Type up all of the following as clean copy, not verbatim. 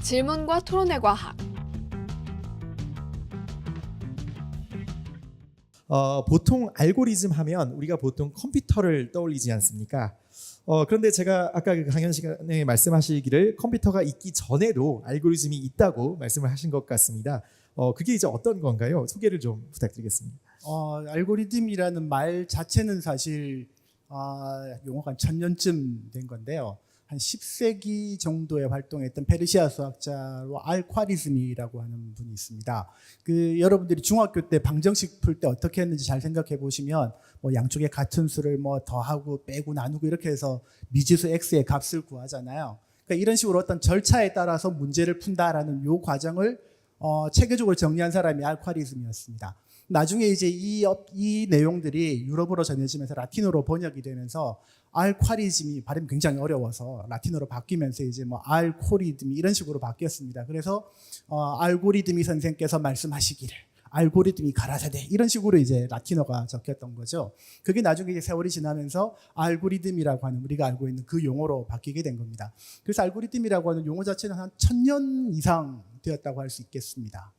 질문과 토론의 과학. 보통 알고리즘 하면 우리가 보통 컴퓨터를 떠올리지 않습니까? 그런데 제가 아까 그 강연 시간에 말씀하시기를 컴퓨터가 있기 전에도 알고리즘이 있다고 말씀을 하신 것 같습니다. 그게 이제 어떤 건가요? 소개를 좀 부탁드리겠습니다. 알고리즘이라는 말 자체는 사실 용어가 한 1000년쯤 된 건데요. 한 10세기 정도에 활동했던 페르시아 수학자로 알콰리즘이라고 하는 분이 있습니다. 여러분들이 중학교 때 방정식 풀 때 어떻게 했는지 잘 생각해 보시면 뭐 양쪽에 같은 수를 뭐 더하고 빼고 나누고 이렇게 해서 미지수 x의 값을 구하잖아요. 그러니까 이런 식으로 어떤 절차에 따라서 문제를 푼다라는 요 과정을 체계적으로 정리한 사람이 알콰리즘이었습니다. 나중에 이제 이 내용들이 유럽어로 전해지면서 라틴어로 번역이 되면서 알콰리즘이 발음이 굉장히 어려워서 라틴어로 바뀌면서 이제 뭐 알고리즘이 이런 식으로 바뀌었습니다. 그래서 알고리즘이 선생께서 말씀하시기를 알고리즘이 가라사대 이런 식으로 이제 라틴어가 적혔던 거죠. 그게 나중에 이제 세월이 지나면서 알고리즘이라고 하는 우리가 알고 있는 그 용어로 바뀌게 된 겁니다. 그래서 알고리즘이라고 하는 용어 자체는 한 1000년 이상 되었다고 할 수 있겠습니다.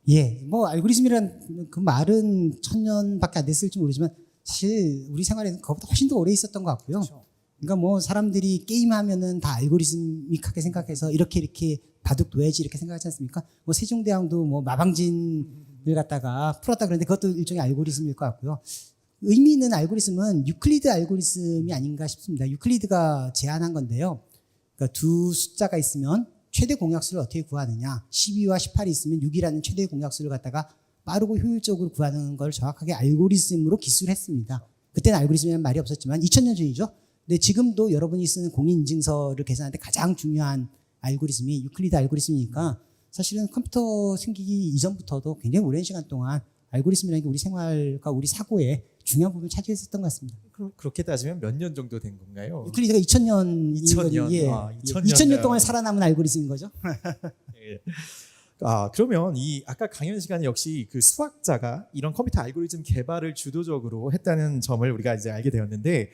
예, 뭐 알고리즘이란 그 말은 1000년밖에 안 됐을지 모르지만 사실 우리 생활에는 그것보다 훨씬 더 오래 있었던 것 같고요. 그렇죠. 그러니까 뭐 사람들이 게임하면은 다 알고리즘믹하게 생각해서 이렇게 바둑 둬야지 이렇게 생각하지 않습니까? 뭐 세종대왕도 뭐 마방진을 갖다가 풀었다 그러는데 그것도 일종의 알고리즘일 것 같고요. 의미 있는 알고리즘은 유클리드 알고리즘이 아닌가 싶습니다. 유클리드가 제안한 건데요. 그러니까 두 숫자가 있으면 최대 공약수를 어떻게 구하느냐. 12와 18이 있으면 6이라는 최대 공약수를 갖다가 빠르고 효율적으로 구하는 걸 정확하게 알고리즘으로 기술했습니다. 그때는 알고리즘이라는 말이 없었지만 2000년 전이죠. 근데 지금도 여러분이 쓰는 공인인증서를 계산할 때 가장 중요한 알고리즘이 유클리드 알고리즘이니까 사실은 컴퓨터 생기기 이전부터도 굉장히 오랜 시간 동안 알고리즘이라는 게 우리 생활과 우리 사고에 중요한 부분을 차지했었던 것 같습니다. 그렇게 따지면 몇 년 정도 된 건가요? 유클리드가 2000년 2000년. 예. 2000년 동안 살아남은 알고리즘인 거죠. 예. 그러면 이 아까 강연 시간에 역시 그 수학자가 이런 컴퓨터 알고리즘 개발을 주도적으로 했다는 점을 우리가 이제 알게 되었는데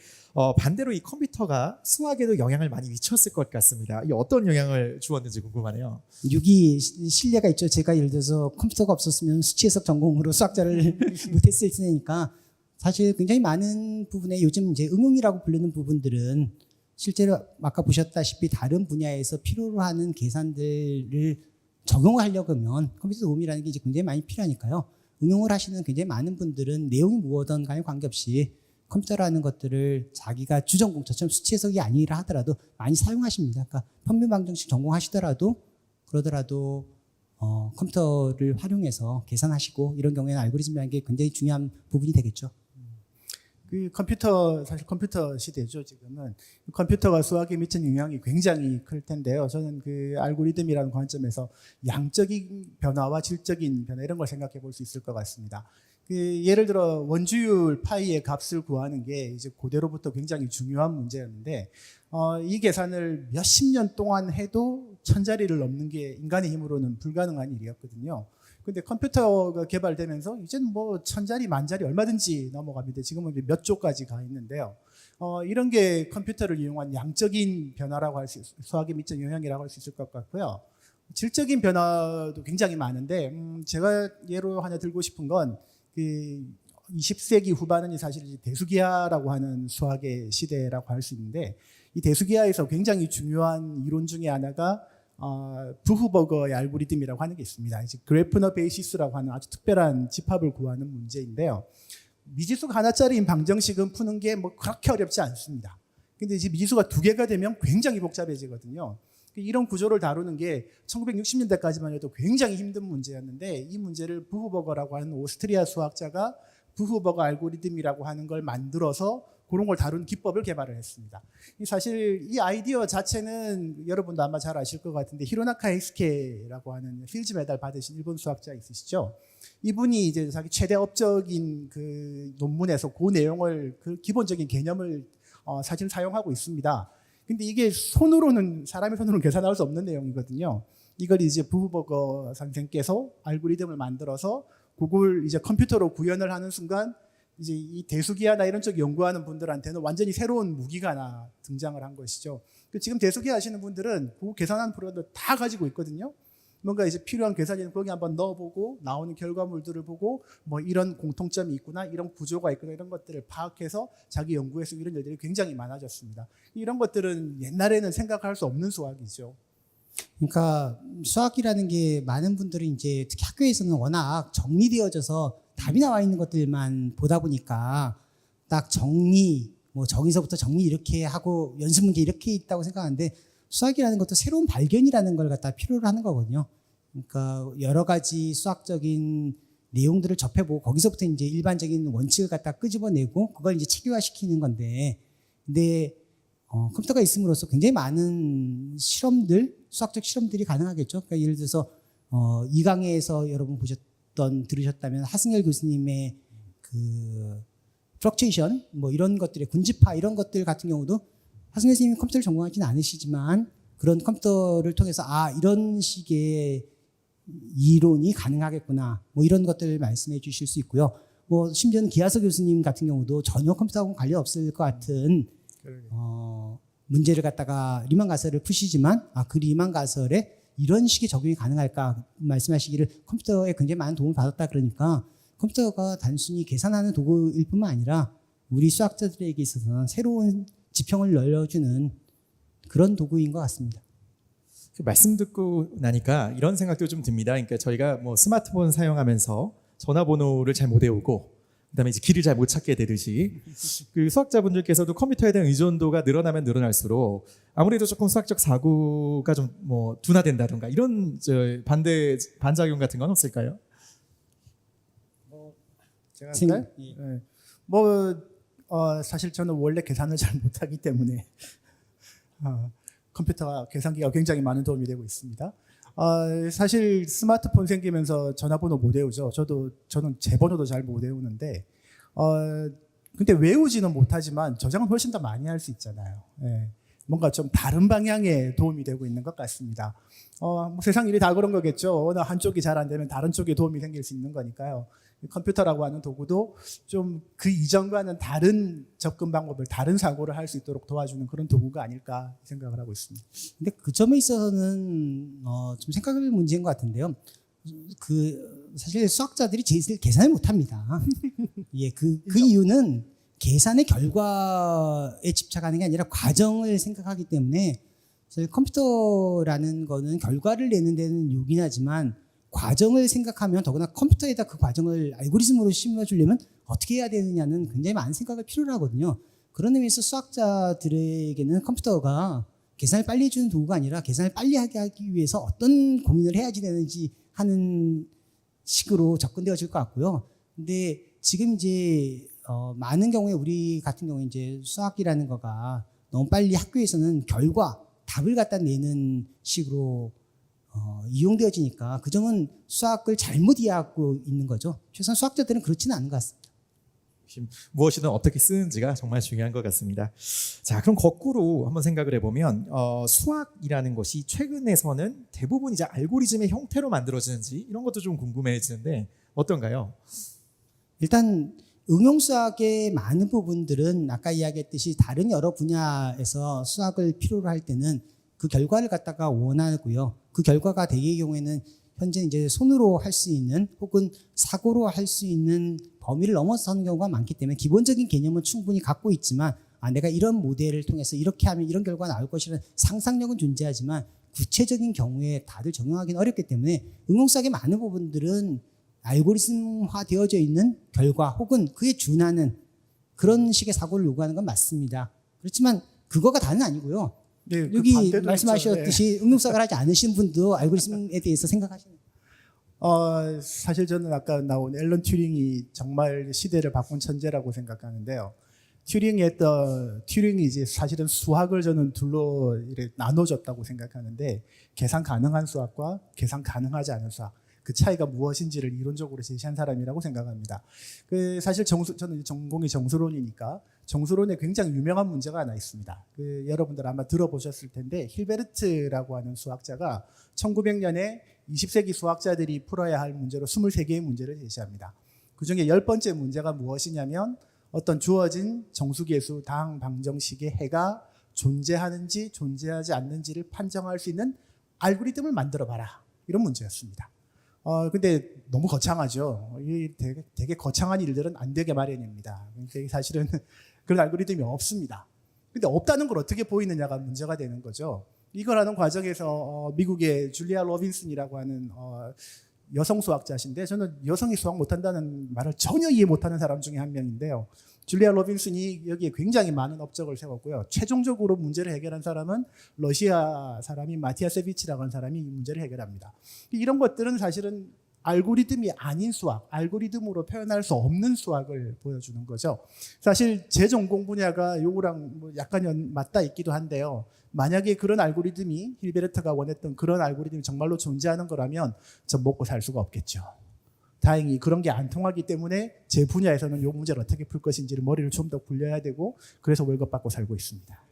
반대로 이 컴퓨터가 수학에도 영향을 많이 미쳤을 것 같습니다. 이 어떤 영향을 주었는지 궁금하네요. 6이 신뢰가 있죠. 제가 예를 들어서 컴퓨터가 없었으면 수치해석 전공으로 수학자를 못했을 테니까 사실 굉장히 많은 부분에 요즘 이제 응용이라고 부르는 부분들은 실제로 아까 보셨다시피 다른 분야에서 필요로 하는 계산들을 적용하려고 하면 컴퓨터 도움이라는 게 이제 굉장히 많이 필요하니까요. 응용을 하시는 굉장히 많은 분들은 내용이 무엇든 간에 관계없이 컴퓨터라는 것들을 자기가 주전공처럼 수치 해석이 아니라 하더라도 많이 사용하십니다. 그러니까 평면방정식 전공하시더라도 그러더라도 컴퓨터를 활용해서 계산하시고 이런 경우에는 알고리즘이라는 게 굉장히 중요한 부분이 되겠죠. 사실 컴퓨터 시대죠, 지금은. 컴퓨터가 수학에 미친 영향이 굉장히 클 텐데요. 저는 그 알고리즘이라는 관점에서 양적인 변화와 질적인 변화 이런 걸 생각해 볼 수 있을 것 같습니다. 예를 들어 원주율 파이의 값을 구하는 게 이제 고대로부터 굉장히 중요한 문제였는데, 이 계산을 몇십 년 동안 해도 1000자리를 넘는 게 인간의 힘으로는 불가능한 일이었거든요. 근데 컴퓨터가 개발되면서 이제는 뭐 1000자리, 10,000자리 얼마든지 넘어갑니다. 지금은 몇 조까지 가 있는데요. 이런 게 컴퓨터를 이용한 양적인 변화라고 할 수, 수학에 미친 영향이라고 할 수 있을 것 같고요. 질적인 변화도 굉장히 많은데, 제가 예로 하나 들고 싶은 건, 20세기 후반은 사실 대수기하라고 하는 수학의 시대라고 할 수 있는데, 이 대수기하에서 굉장히 중요한 이론 중에 하나가 부흐버거의 알고리즘이라고 하는 게 있습니다. 이제 그래프너 베이시스라고 하는 아주 특별한 집합을 구하는 문제인데요. 미지수가 하나짜리인 방정식은 푸는 게 뭐 그렇게 어렵지 않습니다. 근데 이제 미지수가 두 개가 되면 굉장히 복잡해지거든요. 이런 구조를 다루는 게 1960년대까지만 해도 굉장히 힘든 문제였는데 이 문제를 부흐버거라고 하는 오스트리아 수학자가 부흐버거 알고리즘이라고 하는 걸 만들어서 그런 걸 다루는 기법을 개발을 했습니다. 사실 이 아이디어 자체는 여러분도 아마 잘 아실 것 같은데 히로나카 에이스케라고 하는 필즈 메달 받으신 일본 수학자 있으시죠? 이분이 이제 자기 최대 업적인 그 논문에서 그 내용을 그 기본적인 개념을 사실 사용하고 있습니다. 근데 이게 사람의 손으로는 계산할 수 없는 내용이거든요. 이걸 이제 부흐버거 선생께서 알고리즘을 만들어서 그걸 이제 컴퓨터로 구현을 하는 순간 이제 이 대수기하나 이런 쪽 연구하는 분들한테는 완전히 새로운 무기가 하나 등장을 한 것이죠. 지금 대소계 하시는 분들은 그 계산한 프로그램을 다 가지고 있거든요. 뭔가 이제 필요한 계산이 거기 한번 넣어보고 나오는 결과물들을 보고 뭐 이런 공통점이 있구나, 이런 구조가 있구나, 이런 것들을 파악해서 자기 연구에서 이런 일들이 굉장히 많아졌습니다. 이런 것들은 옛날에는 생각할 수 없는 수학이죠. 그러니까 수학이라는 게 많은 분들이 이제 특히 학교에서는 워낙 정리되어져서 답이 나와 있는 것들만 보다 보니까 딱 정리, 뭐 정의서부터 정리 이렇게 하고 연습 문제 이렇게 있다고 생각하는데 수학이라는 것도 새로운 발견이라는 걸 갖다 필요로 하는 거거든요. 그러니까 여러 가지 수학적인 내용들을 접해보고 거기서부터 이제 일반적인 원칙을 갖다 끄집어내고 그걸 이제 체계화시키는 건데, 근데 컴퓨터가 있음으로써 굉장히 많은 실험들, 수학적 실험들이 가능하겠죠. 그러니까 예를 들어서 2강에서 여러분 들으셨다면 하승열 교수님의 그 플럭츄에이션 뭐 이런 것들의 군집화 이런 것들 같은 경우도 하승열 선생님이 컴퓨터를 전공하지는 않으시지만 그런 컴퓨터를 통해서 이런 식의 이론이 가능하겠구나 뭐 이런 것들을 말씀해 주실 수 있고요. 뭐 심지어는 기하서 교수님 같은 경우도 전혀 컴퓨터하고는 관련 없을 것 같은 문제를 갖다가 리만 가설을 푸시지만 그 리만 가설에 이런 식의 적용이 가능할까 말씀하시기를 컴퓨터에 굉장히 많은 도움을 받았다. 그러니까 컴퓨터가 단순히 계산하는 도구일 뿐만 아니라 우리 수학자들에게 있어서는 새로운 지평을 열어주는 그런 도구인 것 같습니다. 그 말씀 듣고 나니까 이런 생각도 좀 듭니다. 그러니까 저희가 뭐 스마트폰 사용하면서 전화번호를 잘 못 외우고 그다음에 이제 길을 잘 못 찾게 되듯이 그 수학자분들께서도 컴퓨터에 대한 의존도가 늘어나면 늘어날수록 아무래도 조금 수학적 사고가 좀 뭐 둔화된다든가 이런 반작용 같은 건 없을까요? 제가 할까요? 네. 사실 저는 원래 계산을 잘 못하기 때문에 컴퓨터가 계산기가 굉장히 많은 도움이 되고 있습니다. 사실 스마트폰 생기면서 전화번호 못 외우죠. 저는 제 번호도 잘 못 외우는데 근데 외우지는 못하지만 저장은 훨씬 더 많이 할 수 있잖아요. 예. 뭔가 좀 다른 방향에 도움이 되고 있는 것 같습니다. 뭐 세상 일이 다 그런 거겠죠. 어느 한쪽이 잘 안 되면 다른 쪽에 도움이 생길 수 있는 거니까요. 컴퓨터라고 하는 도구도 좀 그 이전과는 다른 접근 방법을, 다른 사고를 할 수 있도록 도와주는 그런 도구가 아닐까 생각을 하고 있습니다. 근데 그 점에 있어서는 좀 생각할 문제인 것 같은데요. 사실 수학자들이 제일 계산을 못합니다. 예, 그 이유는 계산의 결과에 집착하는 게 아니라 과정을 생각하기 때문에 사실 컴퓨터라는 거는 결과를 내는 데는 요긴하지만 과정을 생각하면 더구나 컴퓨터에다 그 과정을 알고리즘으로 심어주려면 어떻게 해야 되느냐는 굉장히 많은 생각을 필요로 하거든요. 그런 의미에서 수학자들에게는 컴퓨터가 계산을 빨리 해주는 도구가 아니라 계산을 빨리 하기 위해서 어떤 고민을 해야지 되는지 하는 식으로 접근되어질 것 같고요. 근데 지금 이제 많은 경우에 우리 같은 경우에 이제 수학이라는 거가 너무 빨리 학교에서는 답을 갖다 내는 식으로 이용되어지니까 그 점은 수학을 잘못 이해하고 있는 거죠. 최소한 수학자들은 그렇지는 않은 것 같습니다. 무엇이든 어떻게 쓰는지가 정말 중요한 것 같습니다. 자, 그럼 거꾸로 한번 생각을 해보면 수학이라는 것이 최근에서는 대부분 이제 알고리즘의 형태로 만들어지는지 이런 것도 좀 궁금해지는데 어떤가요? 일단 응용수학의 많은 부분들은 아까 이야기했듯이 다른 여러 분야에서 수학을 필요로 할 때는 그 결과를 갖다가 원하고요. 그 결과가 대개의 경우에는 현재 이제 손으로 할 수 있는 혹은 사고로 할 수 있는 범위를 넘어서는 경우가 많기 때문에 기본적인 개념은 충분히 갖고 있지만 내가 이런 모델을 통해서 이렇게 하면 이런 결과가 나올 것이라는 상상력은 존재하지만 구체적인 경우에 다들 적용하기는 어렵기 때문에 응용수학의 많은 부분들은 알고리즘화 되어져 있는 결과 혹은 그에 준하는 그런 식의 사고를 요구하는 건 맞습니다. 그렇지만 그거가 다는 아니고요. 네, 여기 반대도 말씀하셨듯이 응용수학을 하지 않으신 분도 알고리즘에 대해서 생각하시는 사실 저는 아까 나온 앨런 튜링이 정말 시대를 바꾼 천재라고 생각하는데요. 튜링이 이제 사실은 수학을 저는 둘로 이렇게 나눠줬다고 생각하는데 계산 가능한 수학과 계산 가능하지 않은 수학 그 차이가 무엇인지를 이론적으로 제시한 사람이라고 생각합니다. 사실 저는 전공이 정수론이니까 정수론에 굉장히 유명한 문제가 하나 있습니다. 여러분들 아마 들어보셨을 텐데 힐베르트라고 하는 수학자가 1900년에 20세기 수학자들이 풀어야 할 문제로 23개의 문제를 제시합니다. 그중에 10번째 문제가 무엇이냐면 어떤 주어진 정수계수 당 방정식의 해가 존재하는지 존재하지 않는지를 판정할 수 있는 알고리즘을 만들어 봐라. 이런 문제였습니다. 근데 너무 거창하죠. 이 되게 거창한 일들은 안 되게 마련입니다. 그러니까 사실은 그런 알고리즘이 없습니다. 근데 없다는 걸 어떻게 보이느냐가 문제가 되는 거죠. 이걸 하는 과정에서 미국의 줄리아 로빈슨이라고 하는 여성 수학자신데, 저는 여성이 수학 못한다는 말을 전혀 이해 못하는 사람 중에 한 명인데요. 줄리아 로빈슨이 여기에 굉장히 많은 업적을 세웠고요. 최종적으로 문제를 해결한 사람은 러시아 사람인 마티아세비치라고 하는 사람이 이 문제를 해결합니다. 이런 것들은 사실은 알고리즘이 아닌 수학, 알고리즘으로 표현할 수 없는 수학을 보여주는 거죠. 사실 제 전공 분야가 요거랑 뭐 약간 맞닿아 있기도 한데요. 만약에 그런 알고리즘이 힐베르트가 원했던 그런 알고리즘이 정말로 존재하는 거라면 전 먹고 살 수가 없겠죠. 다행히 그런 게 안 통하기 때문에 제 분야에서는 이 문제를 어떻게 풀 것인지를 머리를 좀 더 굴려야 되고, 그래서 월급 받고 살고 있습니다.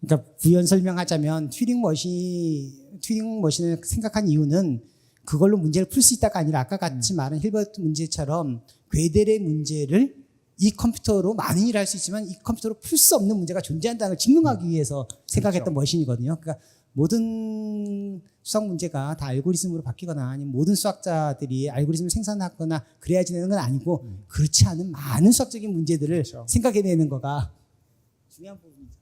그러니까 부연 설명하자면 튜링 머신을 생각한 이유는 그걸로 문제를 풀 수 있다가 아니라 아까 같이 말한 힐버트 문제처럼 괴델의 문제를 이 컴퓨터로 많은 일을 할 수 있지만 이 컴퓨터로 풀 수 없는 문제가 존재한다는 걸 증명하기 위해서 생각했던 머신이거든요. 그러니까 모든 수학 문제가 다 알고리즘으로 바뀌거나 아니면 모든 수학자들이 알고리즘을 생산하거나 그래야지 되는 건 아니고 그렇지 않은 많은 수학적인 문제들을 생각해내는 거가 중요한 부분이죠.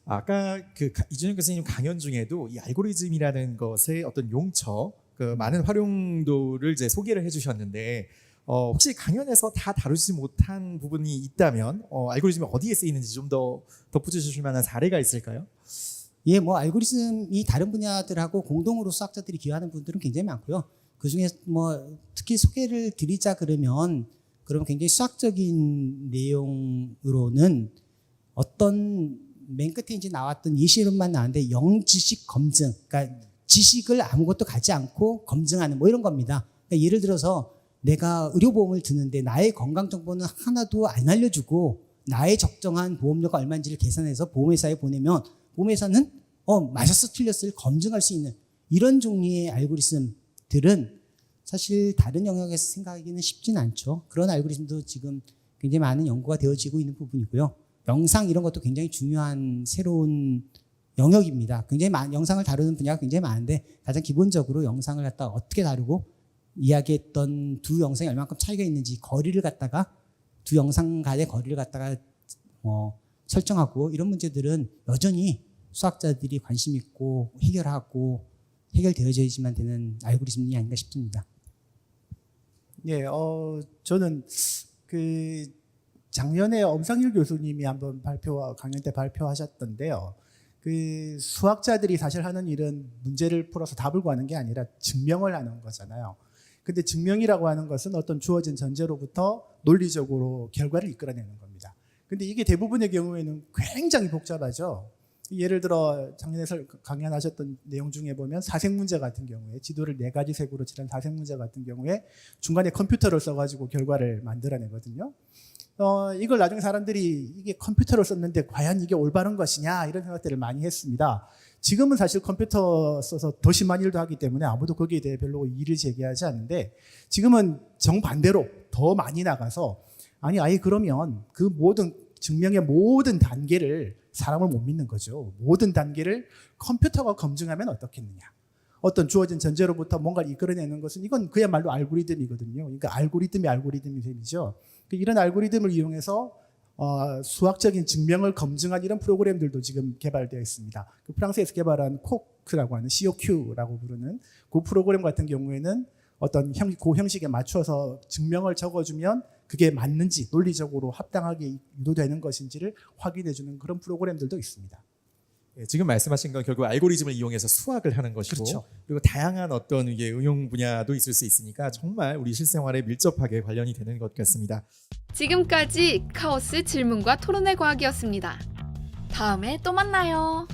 아까 그 이준영 교수님 강연 중에도 이 알고리즘이라는 것의 어떤 용처, 그 많은 활용도를 이제 소개를 해주셨는데, 혹시 강연에서 다 다루지 못한 부분이 있다면 알고리즘이 어디에 쓰이는지 좀 더 덧붙여주실 만한 사례가 있을까요? 예, 뭐 알고리즘이 다른 분야들하고 공동으로 수학자들이 기여하는 분들은 굉장히 많고요. 그 중에 뭐 특히 소개를 드리자 그러면 굉장히 수학적인 내용으로는 어떤 맨 끝에 이제 나왔던 예시론만 나왔는데 영지식 검증, 그러니까 지식을 아무것도 가지 않고 검증하는 뭐 이런 겁니다. 그러니까 예를 들어서 내가 의료보험을 드는데 나의 건강 정보는 하나도 안 알려주고 나의 적정한 보험료가 얼마인지를 계산해서 보험회사에 보내면 보험회사는 맞았어 틀렸어를 검증할 수 있는 이런 종류의 알고리즘들은 사실 다른 영역에서 생각하기는 쉽진 않죠. 그런 알고리즘도 지금 굉장히 많은 연구가 되어지고 있는 부분이고요. 영상 이런 것도 굉장히 중요한 새로운 영역입니다. 굉장히 영상을 다루는 분야가 굉장히 많은데 가장 기본적으로 영상을 갖다가 어떻게 다루고 이야기했던 두 영상이 얼마큼 차이가 있는지 거리를 갖다가 두 영상 간의 거리를 갖다가 설정하고 이런 문제들은 여전히 수학자들이 관심 있고 해결하고 해결되어져야지만 되는 알고리즘이 아닌가 싶습니다. 예, 저는 그 작년에 엄상일 교수님이 한번 강연 때 발표하셨던데요. 그 수학자들이 사실 하는 일은 문제를 풀어서 답을 구하는 게 아니라 증명을 하는 거잖아요. 근데 증명이라고 하는 것은 어떤 주어진 전제로부터 논리적으로 결과를 이끌어내는 겁니다. 근데 이게 대부분의 경우에는 굉장히 복잡하죠. 예를 들어 작년에 강연하셨던 내용 중에 보면 사색 문제 같은 경우에 지도를 4가지 색으로 칠한 사색 문제 같은 경우에 중간에 컴퓨터를 써가지고 결과를 만들어내거든요. 이걸 나중에 사람들이 이게 컴퓨터를 썼는데 과연 이게 올바른 것이냐 이런 생각들을 많이 했습니다. 지금은 사실 컴퓨터 써서 더 심한 일도 하기 때문에 아무도 거기에 대해 별로 이의를 제기하지 않는데, 지금은 정반대로 더 많이 나가서 아예 그러면 그 모든 증명의 모든 단계를 사람을 못 믿는 거죠. 모든 단계를 컴퓨터가 검증하면 어떻겠느냐. 어떤 주어진 전제로부터 뭔가를 이끌어내는 것은 이건 그야말로 알고리즘이거든요. 그러니까 알고리즘이 셈이죠. 이런 알고리즘을 이용해서 수학적인 증명을 검증한 이런 프로그램들도 지금 개발되어 있습니다. 그 프랑스에서 개발한 코크라고 하는 COQ라고 부르는 그 프로그램 같은 경우에는 어떤 그 형식에 맞춰서 증명을 적어주면 그게 맞는지 논리적으로 합당하게 유도되는 것인지를 확인해주는 그런 프로그램들도 있습니다. 예, 지금 말씀하신 건 결국 알고리즘을 이용해서 수학을 하는 것이고, 그렇죠. 그리고 다양한 어떤 이게 응용 분야도 있을 수 있으니까 정말 우리 실생활에 밀접하게 관련이 되는 것 같습니다. 지금까지 카오스 질문과 토론의 과학이었습니다. 다음에 또 만나요.